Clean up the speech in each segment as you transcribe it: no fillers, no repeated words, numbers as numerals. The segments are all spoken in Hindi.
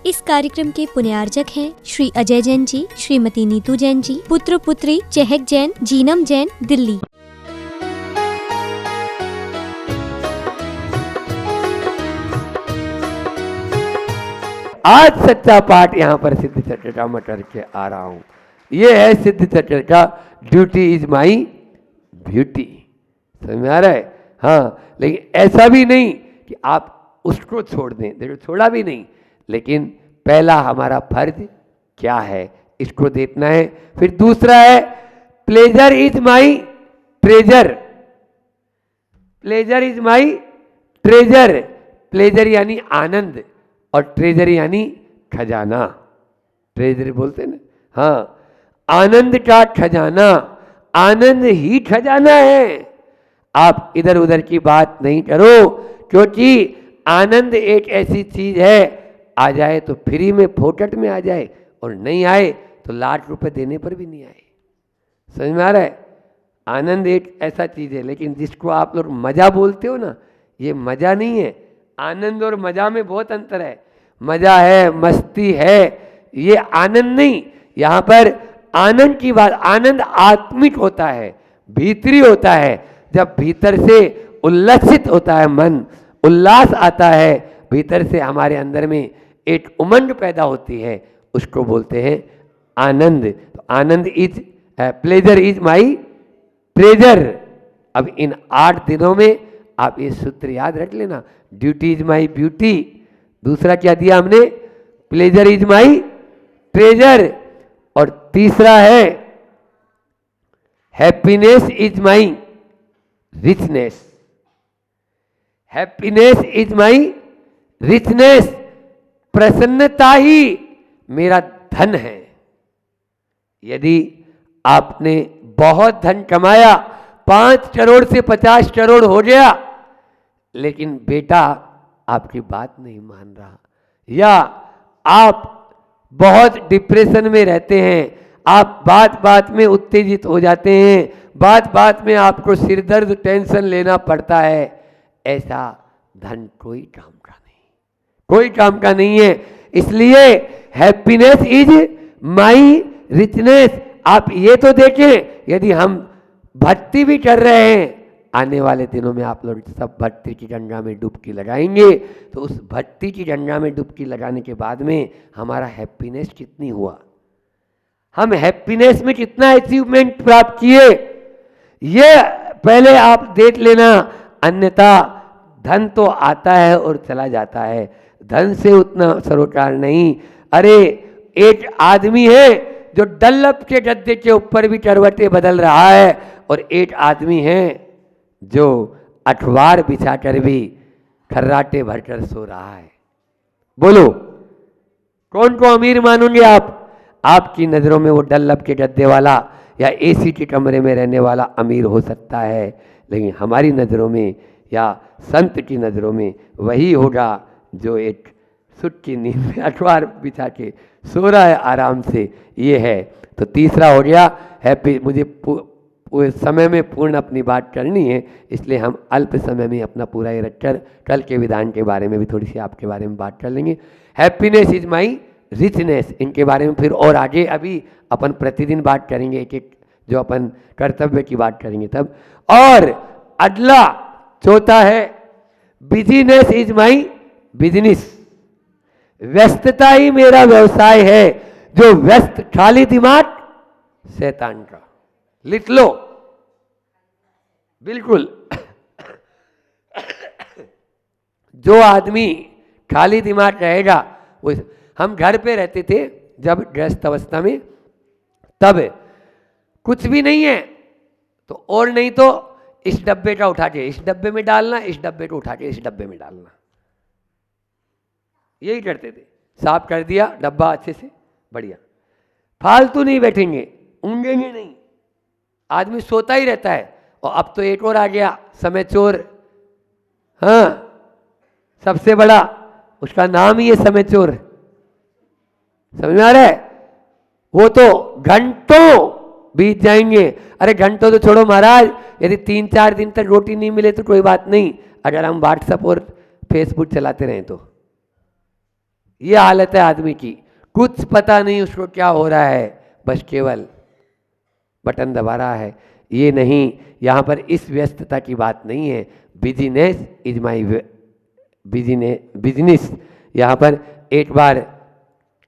इस कार्यक्रम के पुण्यार्जक हैं श्री अजय जैन जी, श्रीमती नीतू जैन जी, पुत्र पुत्री चहक जैन, जीनम जैन, दिल्ली। आज सच्चा पाठ यहाँ पर सिद्ध चर्चा में करके आ रहा हूँ। ये है सिद्ध चर्चा, ड्यूटी इज माई ब्यूटी। समझ में आ रहा है? हाँ, लेकिन ऐसा भी नहीं कि आप उसको छोड़ दें, देखो छोड़ा भी नहीं, लेकिन पहला हमारा फर्ज क्या है इसको देखना है। फिर दूसरा है pleasure is my treasure. Pleasure is my treasure. Pleasure यानी आनंद और ट्रेजर यानी खजाना। ट्रेजर बोलते हैं ना, हाँ, आनंद का खजाना। आनंद ही खजाना है। आप इधर उधर की बात नहीं करो, क्योंकि आनंद एक ऐसी चीज है, आ जाए तो फ्री में फोकट में आ जाए, और नहीं आए तो लाख रुपए देने पर भी नहीं आए। समझ में आ रहा है? आनंद एक ऐसा चीज है, लेकिन जिसको आप लोग मजा बोलते हो ना, ये मजा नहीं है। आनंद और मजा में बहुत अंतर है। मजा है, मस्ती है, ये आनंद नहीं। यहाँ पर आनंद की बात, आनंद आत्मिक होता है, भीतरी होता है। जब भीतर से उल्लसित होता है मन, उल्लास आता है, भीतर से हमारे अंदर में एक उमंग पैदा होती है, उसको बोलते हैं आनंद। तो Anand is pleasure is my treasure. अब इन 8 दिनों में आप ये सूत्र याद रख लेना। ड्यूटी इज माई ब्यूटी, दूसरा क्या दिया हमने? प्लेजर इज माई ट्रेजर, और तीसरा है happiness is my richness. Happiness is my richness. प्रसन्नता ही मेरा धन है। यदि आपने बहुत धन कमाया, 5 करोड़ से 50 करोड़ हो गया, लेकिन बेटा आपकी बात नहीं मान रहा, या आप बहुत डिप्रेशन में रहते हैं, आप बात बात में उत्तेजित हो जाते हैं, बात बात में आपको सिरदर्द टेंशन लेना पड़ता है, ऐसा धन कोई काम का नहीं, कोई काम का नहीं है। इसलिए हैप्पीनेस इज माई रिचनेस। आप ये तो देखें, यदि हम भक्ति भी कर रहे हैं, आने वाले दिनों में आप लोग सब भक्ति की गंगा में डुबकी लगाएंगे, तो उस भक्ति की गंगा में डुबकी लगाने के बाद में हमारा हैप्पीनेस कितनी हुआ, हम हैप्पीनेस में कितना अचीवमेंट प्राप्त किए, ये पहले आप देख लेना। अन्यथा धन तो आता है और चला जाता है, धन से उतना सरोकार नहीं। अरे एक आदमी है जो डल्लप के गद्दे के ऊपर भी करवटें बदल रहा है, और एक आदमी है जो अखबार बिछाकर भी खर्राटे भरकर सो रहा है। बोलो कौन को अमीर मानोगे आप? आपकी नज़रों में वो डल्लप के गद्दे वाला या एसी के कमरे में रहने वाला अमीर हो सकता है, लेकिन हमारी नज़रों में या संत की नज़रों में वही होगा जो एक सुख की नींद में अखबार बिछा के सो रहा है आराम से। ये है। तो तीसरा हो गया हैप्पी। मुझे समय में पूर्ण अपनी बात करनी है, इसलिए हम अल्प समय में अपना पूरा ये रखकर कल के विधान के बारे में भी थोड़ी सी आपके बारे में बात कर लेंगे। हैप्पीनेस इज माई रिचनेस, इनके बारे में फिर और आगे अभी अपन प्रतिदिन बात करेंगे, एक एक जो अपन कर्तव्य की बात करेंगे तब। और अगला चौथा है बिजीनेस इज माई बिजनेस। व्यस्तता ही मेरा व्यवसाय है। जो व्यस्त खाली दिमाग शैतान का, लिख लो बिल्कुल। जो आदमी खाली दिमाग रहेगा वो, हम घर पे रहते थे जब गृहस्थ अवस्था में, तब कुछ भी नहीं है तो, और नहीं तो इस डब्बे का उठा के इस डब्बे में डालना, इस डब्बे को उठा के इस डब्बे में डालना, यही करते थे। साफ कर दिया डब्बा अच्छे से, बढ़िया। फालतू नहीं बैठेंगे, ऊँघेंगे नहीं, आदमी सोता ही रहता है। और अब तो एक और आ गया, समय चोर। हाँ, सबसे बड़ा उसका नाम ही है समय चोर। समझ में आ रहा है? वो तो घंटों बीत जाएंगे। अरे घंटों तो छोड़ो महाराज, यदि 3-4 दिन तक रोटी नहीं मिले तो कोई बात नहीं, अगर हम व्हाट्सएप और फेसबुक चलाते रहें तो ये हालत है आदमी की, कुछ पता नहीं उसको क्या हो रहा है, बस केवल बटन दबा रहा है। ये नहीं, यहाँ पर इस व्यस्तता की बात नहीं है। बिजनेस इज माई बिजनेस, यहाँ पर एक बार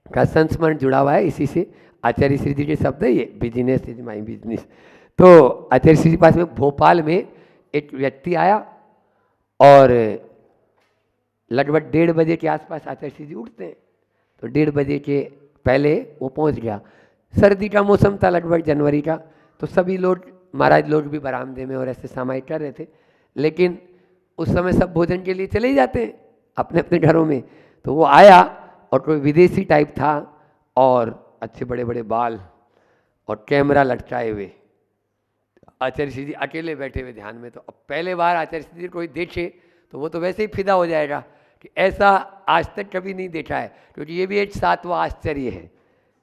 का संस्मरण जुड़ा हुआ है, इसी से आचार्य श्री जी के शब्द है ये, बिजनेस इज माई बिजनेस। तो आचार्य श्री जी पास में भोपाल में एक व्यक्ति आया और लगभग 1:30 बजे के आसपास आचार्य श्री जी उठते हैं, तो 1:30 बजे के पहले वो पहुंच गया। सर्दी का मौसम था, लगभग जनवरी का, तो सभी लोग, महाराज लोग भी बरामदे में और ऐसे सामायिक कर रहे थे, लेकिन उस समय सब भोजन के लिए चले ही जाते हैं अपने अपने घरों में। तो वो आया और कोई विदेशी टाइप था और अच्छे बड़े बड़े बाल और कैमरा लटकाए हुए, आचार्य श्री जी अकेले बैठे हुए ध्यान में। तो अब पहले बार आचार्य श्री जी कोई देखे तो वो तो वैसे ही फिदा हो जाएगा कि ऐसा आज तक कभी नहीं देखा है, क्योंकि ये भी एक 7वां आश्चर्य है।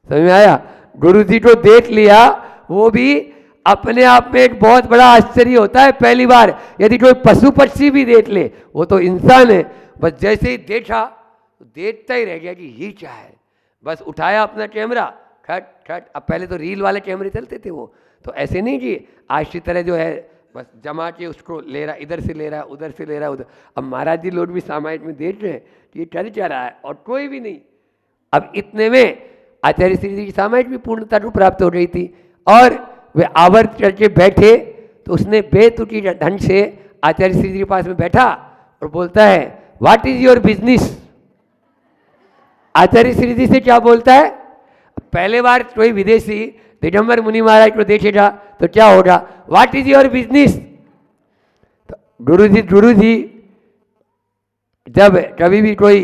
समझ में आया? गुरु जी को देख लिया, वो भी अपने आप में एक बहुत बड़ा आश्चर्य होता है पहली बार। यदि कोई पशु पक्षी भी देख ले, वो तो इंसान है, बस जैसे ही देखा तो देखता ही रह गया कि ये क्या है। बस उठाया अपना कैमरा, खट खट। अब पहले तो रील वाले कैमरे चलते थे, वो तो ऐसे नहीं कि आज की तरह जो है बस जमा के उसको ले रहा, इधर से ले रहा, उधर से ले रहा, उधर। अब महाराज जी लोग भी सामायिक में देख रहे हैं कि ये कर क्या रहा है, और कोई भी नहीं। अब इतने में आचार्य श्री जी की सामायिक भी पूर्णता को प्राप्त हो गई थी और वे आवर्त करके बैठे। तो उसने बेतुकी ढंग से आचार्य श्री जी के पास में बैठा और बोलता है, व्हाट इज योर बिजनेस। आचार्य श्री जी से क्या बोलता है? पहले बार कोई विदेशी दिगंबर मुनि महाराज को देखेगा तो क्या होगा, व्हाट इज योर बिजनेस। तो गुरु जी जब कभी भी कोई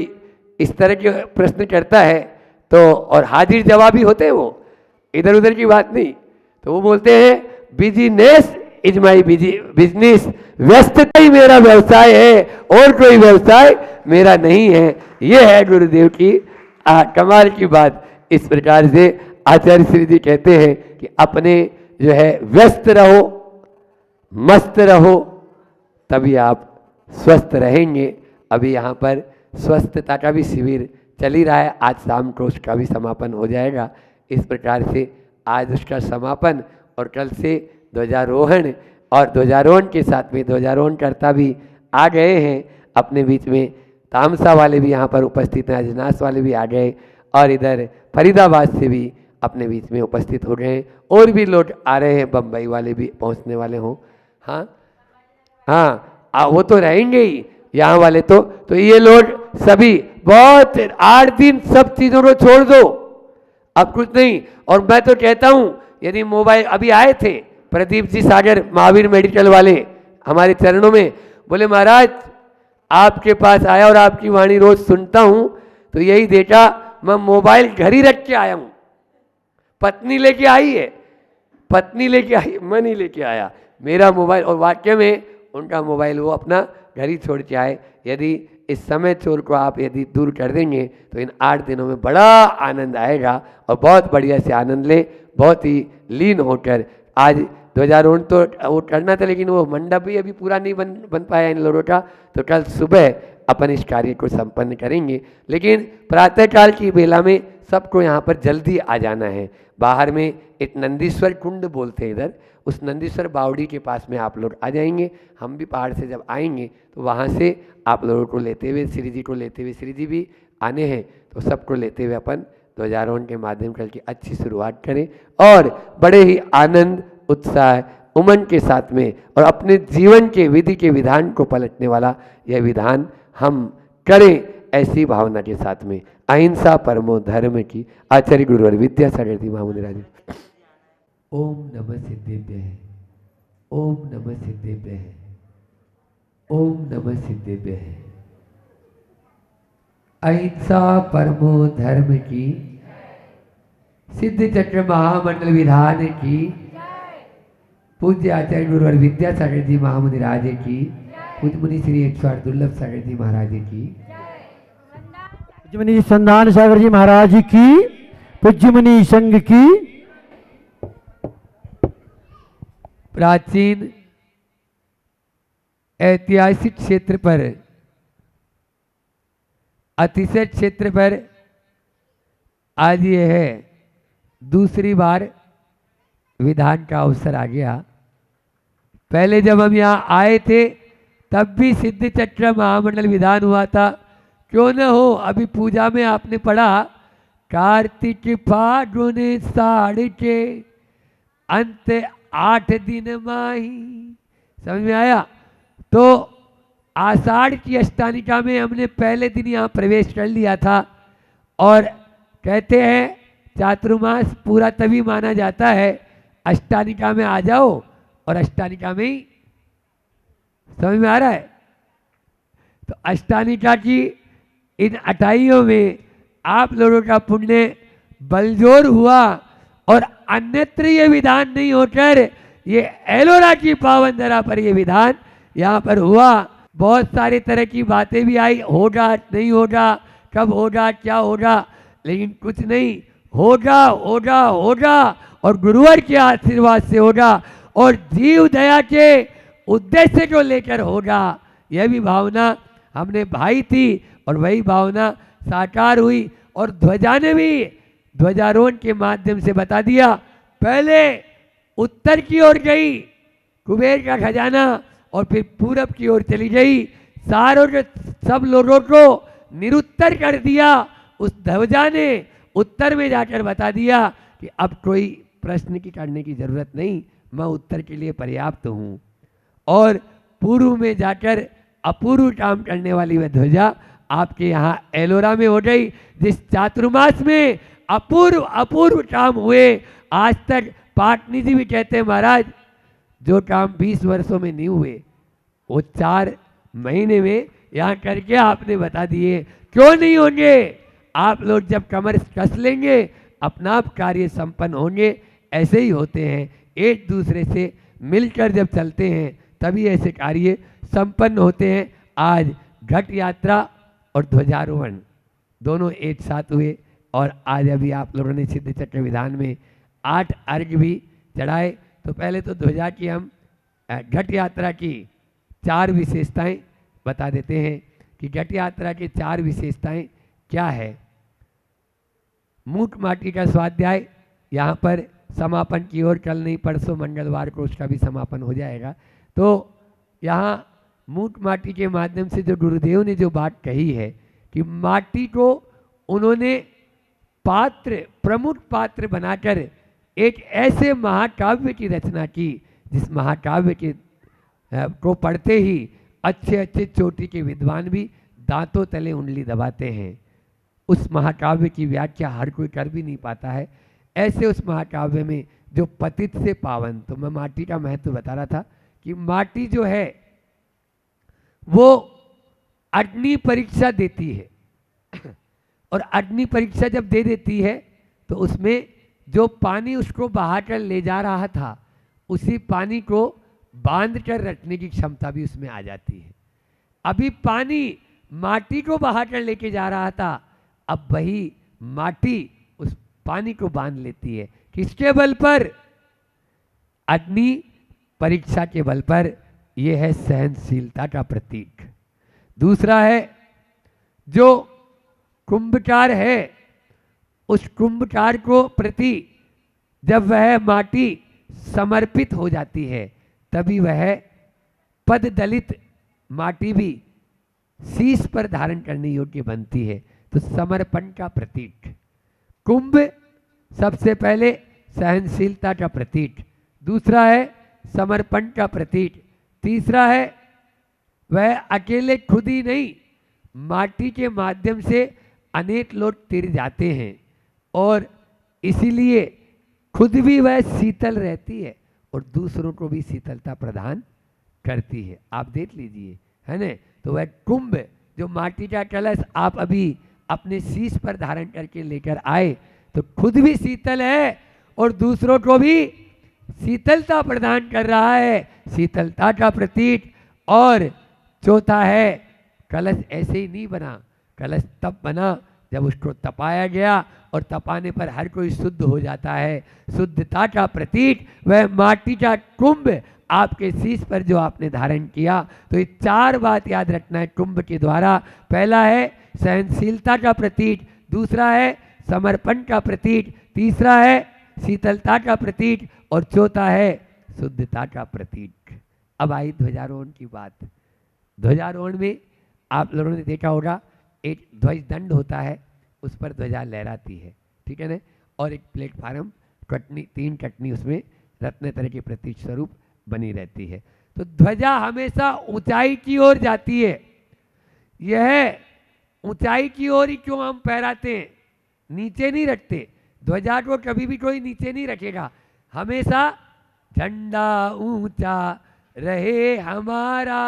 इस तरह के प्रश्न करता है तो, और हाजिर जवाबी होते हैं वो, इधर उधर की बात नहीं, तो वो बोलते हैं बिजनेस इज माई बिजनेस, व्यस्तता ही मेरा व्यवसाय है और कोई व्यवसाय मेरा नहीं है। ये है गुरुदेव की कमाल की बात। इस प्रकार से आचार्य श्री जी कहते हैं कि अपने जो है व्यस्त रहो, मस्त रहो, तभी आप स्वस्थ रहेंगे। अभी यहाँ पर स्वस्थता का भी शिविर चल ही रहा है, आज शाम को उसका भी समापन हो जाएगा। इस प्रकार से आज उसका समापन और कल से ध्वजारोहण, और ध्वजारोहण के साथ में ध्वजारोहण करता भी आ गए हैं अपने बीच में। तामसा वाले भी यहाँ पर उपस्थित हैं, अजनास वाले भी आ गए, और इधर फरीदाबाद से भी अपने बीच में उपस्थित हो गए हैं, और भी लोग आ रहे हैं, बम्बई वाले भी पहुँचने वाले हों। हाँ हाँ, वो तो रहेंगे ही यहाँ वाले तो ये लोग सभी बहुत 8 दिन सब चीज़ों को छोड़ दो, अब कुछ नहीं। और मैं तो कहता हूँ, यदि मोबाइल, अभी आए थे प्रदीप जी सागर महावीर मेडिकल वाले हमारे चरणों में, बोले महाराज आपके पास आया और आपकी वाणी रोज सुनता हूँ, तो यही देखा मैं मोबाइल घर ही रख के आया हूँ। पत्नी लेके आई है, पत्नी लेके आई, मैं नहीं लेके आया मेरा मोबाइल। और वाक्य में उनका मोबाइल वो अपना घर ही छोड़ के आए। यदि इस समय चोर को आप यदि दूर कर देंगे तो इन 8 दिनों में बड़ा आनंद आएगा, और बहुत बढ़िया से आनंद ले, बहुत ही लीन होकर। आज ध्वजारोहण तो वो करना था, लेकिन वो मंडप भी अभी पूरा नहीं बन पाया इन लोगों का, तो कल सुबह अपन इस कार्य को संपन्न करेंगे। लेकिन प्रातःकाल की बेला में सबको यहाँ पर जल्दी आ जाना है। बाहर में एक नंदीश्वर कुंड बोलते हैं, इधर उस नंदीश्वर बावड़ी के पास में आप लोग आ जाएंगे। हम भी पहाड़ से जब आएंगे तो वहाँ से आप लोगों को लेते हुए, श्री जी को लेते हुए, श्री जी भी आने हैं, तो सबको लेते हुए अपन ध्वजारोहण के माध्यम कल की अच्छी शुरुआत करें, और बड़े ही आनंद, उत्साह, उमंग के साथ में, और अपने जीवन के विधि के विधान को पलटने वाला यह विधान हम करें, ऐसी भावना के साथ में। अहिंसा परमो धर्म की आचार्य गुरुवर विद्यासागर जी महामुनि राज। ओम नमः सिद्धेभ्यः, ओम नमः सिद्धेभ्यः, ओम नमः सिद्धेभ्यः। अहिंसा परमो धर्म की, सिद्ध चक्र महामंडल विधान की, पूज्य आचार्य गुरुवर विद्यासागर जी महामुनि राज की, पूज्य मुनि श्री 108 दुर्लभ सागर जी महाराज की, पूज्य मुनि संधान सागर जी महाराज की, पूज्य मुनि संघ की। प्राचीन ऐतिहासिक क्षेत्र पर, अतिशय क्षेत्र पर आज ये है दूसरी बार विधान का अवसर आ गया। पहले जब हम यहाँ आए थे तब भी सिद्ध चक्र महामंडल विधान हुआ था। क्यों न हो, अभी पूजा में आपने पढ़ा कार्तिक फागुन साढ़ के अंत 8 दिन माही, समझ में आया? तो आषाढ़ की अष्टानिका में हमने पहले दिन यहाँ प्रवेश कर लिया था और कहते हैं चातुर्मास पूरा तभी माना जाता है अष्टानिका में आ जाओ और अष्टानिका में ही, समझ में आ रहा है? तो अष्टानिका की इन 28 में आप लोगों का पुण्य बलजोर हुआ और अन्यत्र ये विधान नहीं होकर ये एलोरा की पावन धरा पर ये विधान यहाँ पर हुआ। बहुत सारे तरह की बातें भी आई, होगा नहीं होगा, कब होगा क्या होगा, लेकिन कुछ नहीं, होगा होगा होगा और गुरुवर के आशीर्वाद से होगा और जीव दया के उद्देश्य को लेकर होगा। यह भी भावना हमने भाई थी और वही भावना साकार हुई और ध्वजा ने भी ध्वजारोहण के माध्यम से बता दिया। पहले उत्तर की ओर गई कुबेर का खजाना और फिर पूरब की ओर चली गई, सारों के सब लोगों को निरुत्तर कर दिया। उस ध्वजा ने उत्तर में जाकर बता दिया कि अब कोई प्रश्न की करने की जरूरत नहीं, मैं उत्तर के लिए पर्याप्त हूँ। और पूर्व में जाकर अपूर्व काम करने वाली वह ध्वजा आपके यहाँ एलोरा में हो गई। जिस चातुर्मास में अपूर्व अपूर्व काम हुए, आज तक पाटनी जी भी कहते हैं महाराज जो काम 20 वर्षों में नहीं हुए वो 4 महीने में यहाँ करके आपने बता दिए। क्यों नहीं होंगे? आप लोग जब कमर कस लेंगे अपना आप कार्य संपन्न होंगे। ऐसे ही होते हैं, एक दूसरे से मिलकर जब चलते हैं तभी ऐसे कार्य संपन्न होते हैं। आज घट यात्रा और ध्वजारोहण दोनों एक साथ हुए और आज अभी आप लोगों ने सिद्ध चक्र विधान में 8 अर्घ भी चढ़ाए। तो पहले तो ध्वजा की हम घट यात्रा की 4 विशेषताएं बता देते हैं कि घट यात्रा की 4 विशेषताएं क्या है। मूक माटी का स्वाध्याय यहाँ पर समापन की ओर, कल नहीं परसों मंगलवार को उसका भी समापन हो जाएगा। तो यहाँ मूक माटी के माध्यम से जो गुरुदेव ने जो बात कही है कि माटी को उन्होंने पात्र, प्रमुख पात्र बनाकर एक ऐसे महाकाव्य की रचना की जिस महाकाव्य के को पढ़ते ही अच्छे अच्छे चोटी के विद्वान भी दांतों तले उंगली दबाते हैं। उस महाकाव्य की व्याख्या हर कोई कर भी नहीं पाता है। ऐसे उस महाकाव्य में जो पतित से पावन, तो मैं माटी का महत्व बता रहा था कि माटी जो है वो अग्नि परीक्षा देती है और अग्नि परीक्षा जब दे देती है तो उसमें जो पानी उसको बहाकर ले जा रहा था उसी पानी को बांध कर रखने की क्षमता भी उसमें आ जाती है। अभी पानी माटी को बहाकर लेके जा रहा था, अब वही माटी उस पानी को बांध लेती है। किसके बल पर? अग्नि परीक्षा के बल पर। यह है सहनशीलता का प्रतीक। दूसरा है जो कुंभकार है, उस कुंभकार को प्रति जब वह माटी समर्पित हो जाती है तभी वह पद दलित माटी भी शीश पर धारण करने योग्य बनती है। तो समर्पण का प्रतीक कुंभ, सबसे पहले सहनशीलता का प्रतीक, दूसरा है समर्पण का प्रतीक, तीसरा है वह अकेले खुद ही नहीं, माटी के माध्यम से अनेक लोग तिर जाते हैं और इसीलिए खुद भी वह शीतल रहती है और दूसरों को भी शीतलता प्रदान करती है। आप देख लीजिए, है ना? तो वह कुंभ जो माटी का कलश आप अभी अपने शीश पर धारण करके लेकर आए तो खुद भी शीतल है और दूसरों को भी शीतलता प्रदान कर रहा है, शीतलता का प्रतीक। और चौथा है कलश ऐसे ही नहीं बना, कलश तब बना जब उसको तपाया गया और तपाने पर हर कोई शुद्ध हो जाता है। शुद्धता का प्रतीक वह माटी का कुंभ आपके शीश पर जो आपने धारण किया। तो ये 4 बात याद रखना है कुंभ के द्वारा। पहला है सहनशीलता का प्रतीक, दूसरा है समर्पण का प्रतीक, तीसरा है शीतलता का प्रतीक और चौथा है शुद्धता का प्रतीक। अब आई ध्वजारोहण की बात। ध्वजारोहण में आप लोगों ने देखा होगा एक ध्वज दंड होता है, उस पर ध्वजा लहराती है, ठीक है ना, और एक प्लेटफार्म कटनी, 3 कटनी उसमें रत्न तरह के प्रतीक स्वरूप बनी रहती है। तो ध्वजा हमेशा ऊंचाई की ओर जाती है। यह ऊंचाई की ओर ही क्यों हम फहराते हैं, नीचे नहीं रखते। ध्वजा को कभी भी कोई नीचे नहीं रखेगा, हमेशा झंडा ऊंचा रहे हमारा।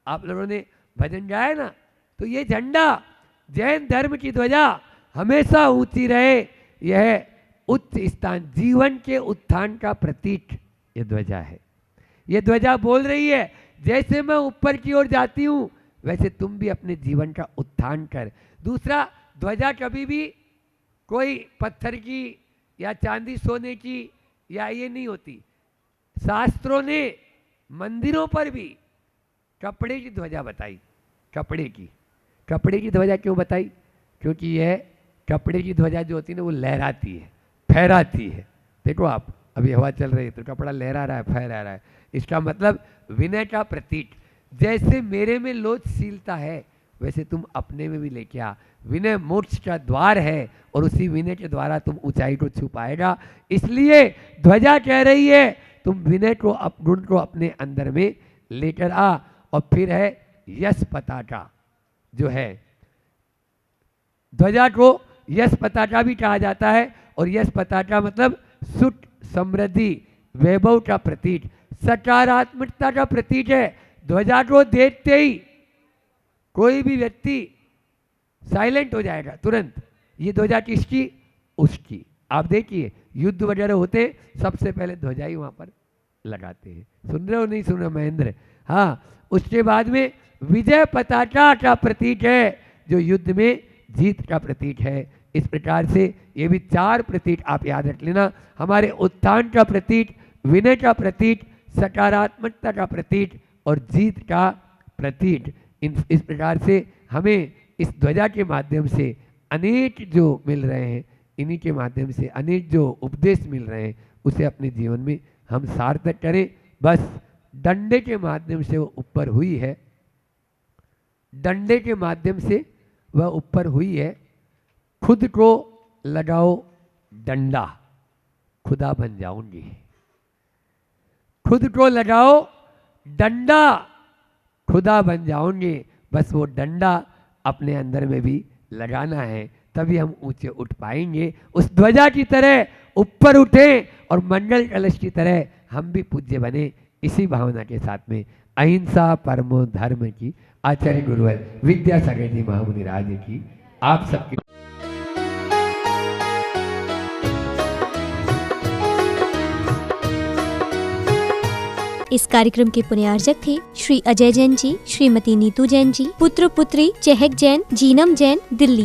आप लोगों ने भजन गाया ना, तो ये झंडा जैन धर्म की ध्वजा हमेशा ऊंची रहे। यह उच्च स्थान, जीवन के उत्थान का प्रतीक ये ध्वजा है। ये ध्वजा बोल रही है जैसे मैं ऊपर की ओर जाती हूं वैसे तुम भी अपने जीवन का उत्थान कर। दूसरा, ध्वजा कभी भी कोई पत्थर की या चांदी सोने की या ये नहीं होती। शास्त्रों ने मंदिरों पर भी कपड़े की ध्वजा बताई। कपड़े की ध्वजा क्यों बताई? क्योंकि यह कपड़े की ध्वजा जो होती है ना, वो लहराती है, फहराती है। देखो आप, अभी हवा चल रही है तो कपड़ा लहरा रहा है, फहरा रहा है। इसका मतलब विनय का प्रतीक। जैसे मेरे में लोचशीलता है वैसे तुम अपने में भी लेके आ। विनय मोक्ष का द्वार है और उसी विनय के द्वारा तुम ऊंचाई को छू पाएगा। इसलिए ध्वजा कह रही है तुम विनय को, गुण को अपने अंदर में लेकर आ। और फिर है यश पताका, जो है ध्वजा को यश पताका भी कहा जाता है। और यश पताका मतलब सुख, समृद्धि, वैभव का प्रतीक, सकारात्मकता का प्रतीक है। ध्वजा को देखते ही कोई भी व्यक्ति साइलेंट हो जाएगा तुरंत। ये ध्वजा किसकी? उसकी। आप देखिए युद्ध वगैरह होते सबसे पहले ध्वजा ही वहां पर लगाते हैं। सुन रहे हो नहीं सुन रहे महेंद्र? हाँ, उसके बाद में विजय पताका का प्रतीक है जो युद्ध में जीत का प्रतीक है। इस प्रकार से ये भी 4 प्रतीक आप याद रख लेना। हमारे उत्थान का प्रतीक, विनय का प्रतीक, सकारात्मकता का प्रतीक और जीत का प्रतीक। इस प्रकार से हमें इस ध्वजा के माध्यम से अनेक जो मिल रहे हैं, इन्हीं के माध्यम से अनेक जो उपदेश मिल रहे हैं उसे अपने जीवन में हम सार्थक करें। बस डंडे के माध्यम से वो ऊपर हुई है, डंडे के माध्यम से वह ऊपर हुई है। खुद को लगाओ डंडा, खुदा बन जाऊंगी। खुद को लगाओ डंडा, खुदा बन जाओगे। बस वो डंडा अपने अंदर में भी लगाना है, तभी हम ऊंचे उठ पाएंगे। उस ध्वजा की तरह ऊपर उठें और मंगल कलश की तरह हम भी पूज्य बने। इसी भावना के साथ में अहिंसा परमो धर्म की आचार्य गुरुवर विद्यासागर जी महामुनि राज की आप सबकी। इस कार्यक्रम के पुण्यार्जक थे श्री अजय जैन जी, श्रीमती नीतू जैन जी, पुत्र पुत्री चहक जैन, जीनम जैन, दिल्ली।